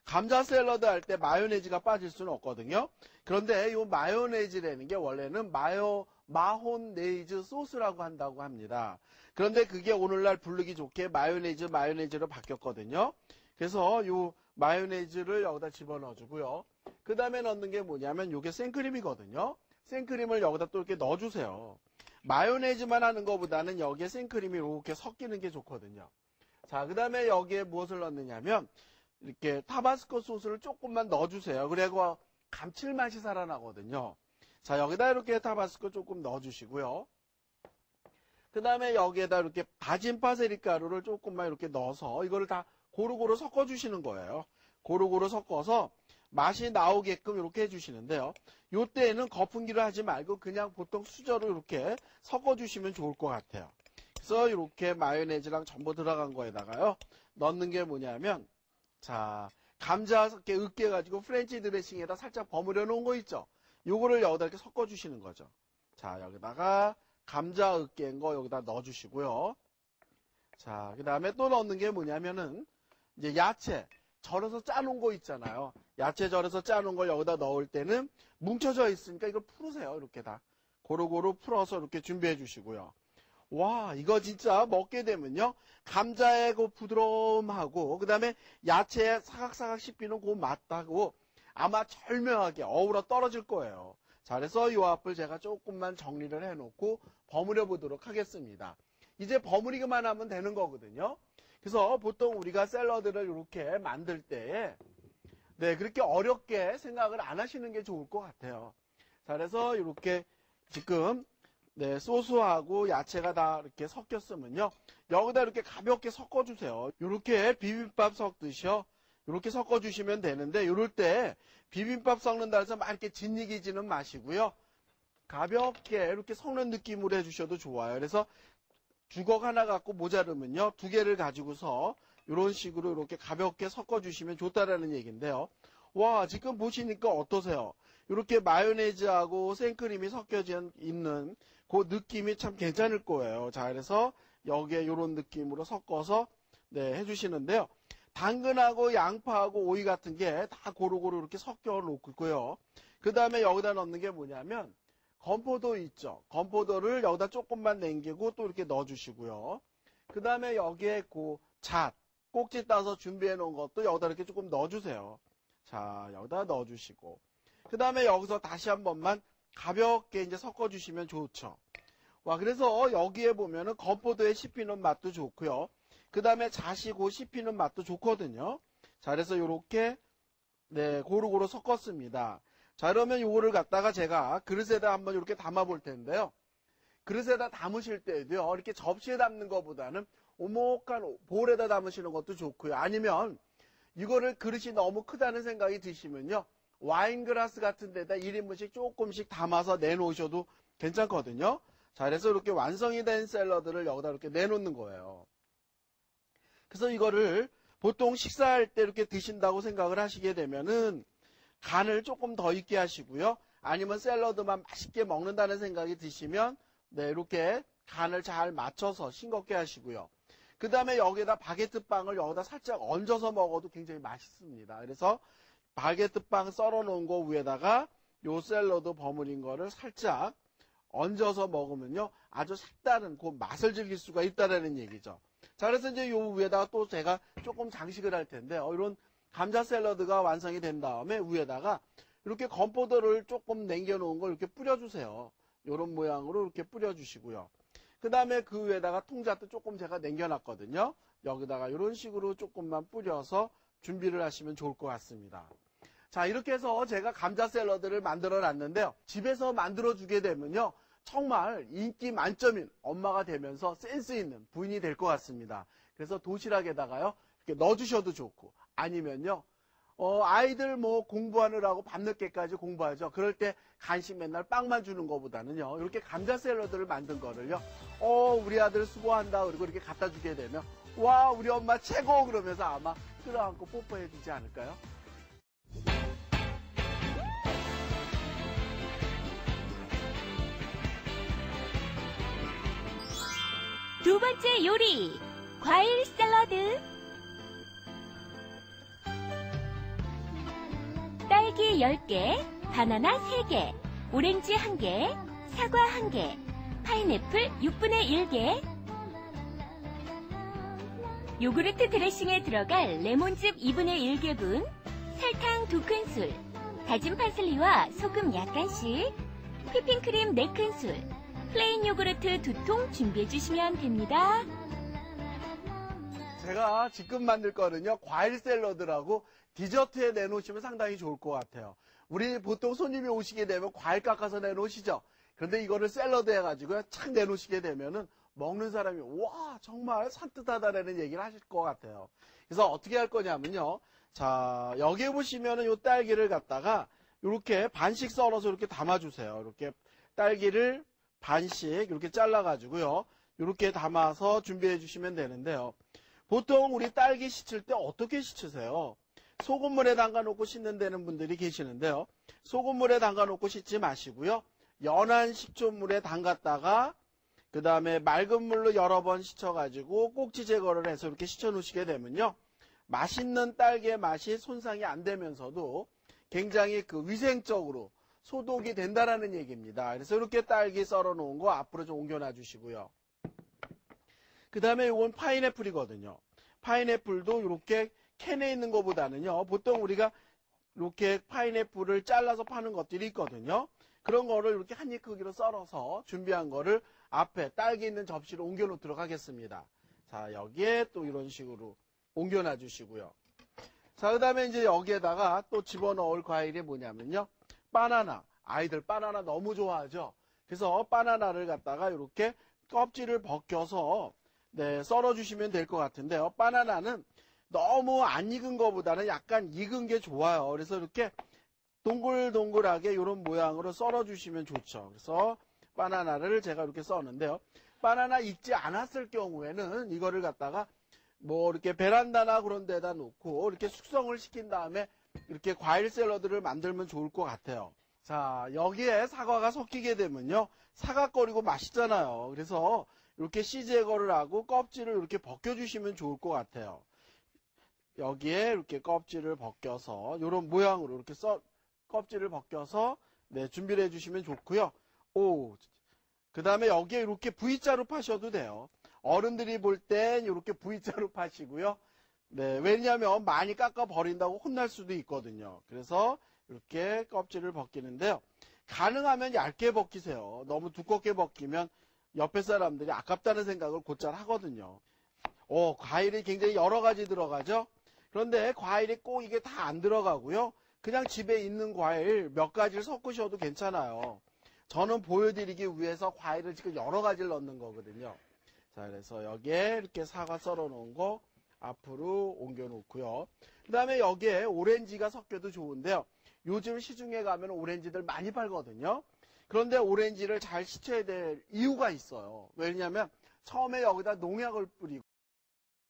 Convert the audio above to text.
감자 샐러드 할 때 마요네즈가 빠질 수는 없거든요. 그런데 이 마요네즈라는 게 원래는 마혼네이즈 소스라고 한다고 합니다. 그런데 그게 오늘날 부르기 좋게 마요네즈로 바뀌었거든요. 그래서 이 마요네즈를 여기다 집어넣어 주고요. 그 다음에 넣는 게 뭐냐면 이게 생크림이거든요. 생크림을 여기다 또 이렇게 넣어주세요. 마요네즈만 하는 것보다는 여기에 생크림이 이렇게 섞이는 게 좋거든요. 자, 그 다음에 여기에 무엇을 넣느냐면 이렇게 타바스코 소스를 조금만 넣어주세요. 그리고 감칠맛이 살아나거든요. 자, 여기다 이렇게 타바스코 조금 넣어주시고요. 그 다음에 여기에다 이렇게 다진 파세리 가루를 조금만 이렇게 넣어서 이거를 다 고루고루 섞어주시는 거예요. 고루고루 섞어서 맛이 나오게끔 이렇게 해주시는데요. 이때에는 거품기를 하지 말고 그냥 보통 수저로 이렇게 섞어주시면 좋을 것 같아요. 그래서 이렇게 마요네즈랑 전부 들어간 거에다가요. 넣는 게 뭐냐면 자, 감자 으깨가지고 프렌치 드레싱에다 살짝 버무려 놓은 거 있죠? 요거를 여기다 이렇게 섞어주시는 거죠. 자, 여기다가 감자 으깬 거 여기다 넣어주시고요. 자, 그 다음에 또 넣는 게 뭐냐면은 이제 야채 절여서 짜놓은 거 있잖아요. 야채 절여서 짜놓은 걸 여기다 넣을 때는 뭉쳐져 있으니까 이걸 풀으세요. 이렇게 다 고루고루 풀어서 이렇게 준비해 주시고요. 와, 이거 진짜 먹게 되면요. 감자의 그 부드러움하고, 그 다음에 야채에 사각사각 씹히는 그 맛하고 아마 절묘하게 어우러 떨어질 거예요. 자, 그래서 이 앞을 제가 조금만 정리를 해놓고 버무려 보도록 하겠습니다. 이제 버무리기만 하면 되는 거거든요. 그래서 보통 우리가 샐러드를 이렇게 만들 때, 그렇게 어렵게 생각을 안 하시는 게 좋을 것 같아요. 자, 그래서 이렇게 지금 소스하고 야채가 다 이렇게 섞였으면요. 여기다 이렇게 가볍게 섞어주세요. 이렇게 비빔밥 섞듯이요. 이렇게 섞어주시면 되는데, 이럴 때 비빔밥 섞는다 해서 막 이렇게 진이기지는 마시고요. 가볍게 이렇게 섞는 느낌으로 해주셔도 좋아요. 그래서 주걱 하나 갖고 모자르면요. 2개를 가지고서 이런 식으로 이렇게 가볍게 섞어주시면 좋다라는 얘기인데요. 와, 지금 보시니까 어떠세요? 이렇게 마요네즈하고 생크림이 섞여져 있는 그 느낌이 참 괜찮을 거예요. 자, 그래서 여기에 이런 느낌으로 섞어서 해주시는데요. 당근하고 양파하고 오이 같은 게 다 고루고루 이렇게 섞여 놓고요. 그 다음에 여기다 넣는 게 뭐냐면 건포도 있죠. 건포도를 여기다 조금만 남기고 또 이렇게 넣어주시고요. 그 다음에 여기에 꼭지 따서 준비해 놓은 것도 여기다 이렇게 조금 넣어주세요. 자, 여기다 넣어주시고. 그 다음에 여기서 다시 한 번만 가볍게 이제 섞어주시면 좋죠. 와, 그래서 여기에 보면은 건포도에 씹히는 맛도 좋고요. 그 다음에 자시고 씹히는 맛도 좋거든요. 자, 그래서 이렇게 고루고루 섞었습니다. 자, 그러면 요거를 갖다가 제가 그릇에다 한번 이렇게 담아 볼 텐데요. 그릇에다 담으실 때도요. 이렇게 접시에 담는 것보다는 오목한 볼에다 담으시는 것도 좋고요. 아니면 이거를 그릇이 너무 크다는 생각이 드시면요. 와인 그라스 같은 데다 1인분씩 조금씩 담아서 내놓으셔도 괜찮거든요. 자, 그래서 이렇게 완성이 된 샐러드를 여기다 이렇게 내놓는 거예요. 그래서 이거를 보통 식사할 때 이렇게 드신다고 생각을 하시게 되면은 간을 조금 더 있게 하시고요. 아니면 샐러드만 맛있게 먹는다는 생각이 드시면 이렇게 간을 잘 맞춰서 싱겁게 하시고요. 그 다음에 여기에다 바게트 빵을 여기다 살짝 얹어서 먹어도 굉장히 맛있습니다. 그래서 바게트 빵 썰어 놓은 거 위에다가 요 샐러드 버무린 거를 살짝 얹어서 먹으면요. 아주 색다른 그 맛을 즐길 수가 있다는 얘기죠. 자, 그래서 이제 요 위에다가 또 제가 조금 장식을 할 텐데요. 이런 감자 샐러드가 완성이 된 다음에 위에다가 이렇게 건포도를 조금 남겨놓은 걸 이렇게 뿌려주세요. 이런 모양으로 이렇게 뿌려주시고요. 그 다음에 그 위에다가 통잣도 조금 제가 남겨놨거든요. 여기다가 이런 식으로 조금만 뿌려서 준비를 하시면 좋을 것 같습니다. 자, 이렇게 해서 제가 감자 샐러드를 만들어 놨는데요. 집에서 만들어 주게 되면요. 정말 인기 만점인 엄마가 되면서 센스 있는 부인이 될 것 같습니다. 그래서 도시락에다가요. 이렇게 넣어주셔도 좋고 아니면요. 아이들 공부하느라고 밤늦게까지 공부하죠. 그럴 때 간식 맨날 빵만 주는 것보다는요. 이렇게 감자 샐러드를 만든 거를요. 우리 아들 수고한다. 그리고 이렇게 갖다 주게 되면 와, 우리 엄마 최고 그러면서 아마 끌어안고 뽀뽀해 주지 않을까요? 두 번째 요리, 과일 샐러드. 딸기 10개, 바나나 3개, 오렌지 1개, 사과 1개, 파인애플 6분의 1개, 요구르트 드레싱에 들어갈 레몬즙 2분의 1개분, 설탕 2큰술, 다진 파슬리와 소금 약간씩, 휘핑크림 4큰술, 플레인 요구르트 2통 준비해 주시면 됩니다. 제가 지금 만들 거는요, 과일 샐러드라고 디저트에 내놓으시면 상당히 좋을 것 같아요. 우리 보통 손님이 오시게 되면 과일 깎아서 내놓으시죠. 그런데 이거를 샐러드 해가지고 착 내놓으시게 되면은 먹는 사람이 와 정말 산뜻하다라는 얘기를 하실 것 같아요. 그래서 어떻게 할 거냐면요. 자 여기에 보시면은 요 딸기를 갖다가 이렇게 반씩 썰어서 이렇게 담아주세요. 이렇게 딸기를 반씩 이렇게 잘라가지고요. 이렇게 담아서 준비해 주시면 되는데요. 보통 우리 딸기 씻을 때 어떻게 씻으세요? 소금물에 담가 놓고 씻는다는 분들이 계시는데요. 소금물에 담가 놓고 씻지 마시고요. 연한 식초물에 담갔다가 그 다음에 맑은 물로 여러 번 씻어가지고 꼭지 제거를 해서 이렇게 씻어 놓으시게 되면요. 맛있는 딸기의 맛이 손상이 안 되면서도 굉장히 그 위생적으로 소독이 된다라는 얘기입니다. 그래서 이렇게 딸기 썰어 놓은 거 앞으로 좀 옮겨놔 주시고요. 그 다음에 이건 파인애플이거든요. 파인애플도 이렇게 캔에 있는 것보다는요. 보통 우리가 이렇게 파인애플을 잘라서 파는 것들이 있거든요. 그런 거를 이렇게 한 입 크기로 썰어서 준비한 거를 앞에 딸기 있는 접시로 옮겨 놓도록 하겠습니다. 자, 여기에 또 이런 식으로 옮겨 놔 주시고요. 자, 그 다음에 이제 여기에다가 또 집어넣을 과일이 뭐냐면요. 바나나. 아이들 바나나 너무 좋아하죠. 그래서 바나나를 갖다가 이렇게 껍질을 벗겨서 네, 썰어 주시면 될 것 같은데요. 바나나는 너무 안 익은 것보다는 약간 익은 게 좋아요. 그래서 이렇게 동글동글하게 이런 모양으로 썰어 주시면 좋죠. 그래서 바나나를 제가 이렇게 썼는데요. 바나나 익지 않았을 경우에는 이거를 갖다가 뭐 이렇게 베란다나 그런 데다 놓고 이렇게 숙성을 시킨 다음에 이렇게 과일 샐러드를 만들면 좋을 것 같아요. 자, 여기에 사과가 섞이게 되면요. 사과거리고 맛있잖아요. 그래서 이렇게 씨 제거를 하고 껍질을 이렇게 벗겨주시면 좋을 것 같아요. 여기에 이렇게 껍질을 벗겨서 이런 모양으로 이렇게 껍질을 벗겨서 네, 준비를 해주시면 좋고요. 그 다음에 여기에 이렇게 V자로 파셔도 돼요. 어른들이 볼 땐 이렇게 V자로 파시고요. 네, 왜냐하면 많이 깎아 버린다고 혼날 수도 있거든요. 그래서 이렇게 껍질을 벗기는데요. 가능하면 얇게 벗기세요. 너무 두껍게 벗기면 옆에 사람들이 아깝다는 생각을 곧잘 하거든요. 과일이 굉장히 여러 가지 들어가죠. 그런데 과일이 꼭 이게 다 안 들어가고요. 그냥 집에 있는 과일 몇 가지를 섞으셔도 괜찮아요. 저는 보여드리기 위해서 과일을 지금 여러 가지를 넣는 거거든요. 자, 그래서 여기에 이렇게 사과 썰어 놓은 거 앞으로 옮겨 놓고요. 그 다음에 여기에 오렌지가 섞여도 좋은데요. 요즘 시중에 가면 오렌지들 많이 팔거든요. 그런데 오렌지를 잘 씻어야 될 이유가 있어요. 왜냐하면 처음에 여기다 농약을 뿌리고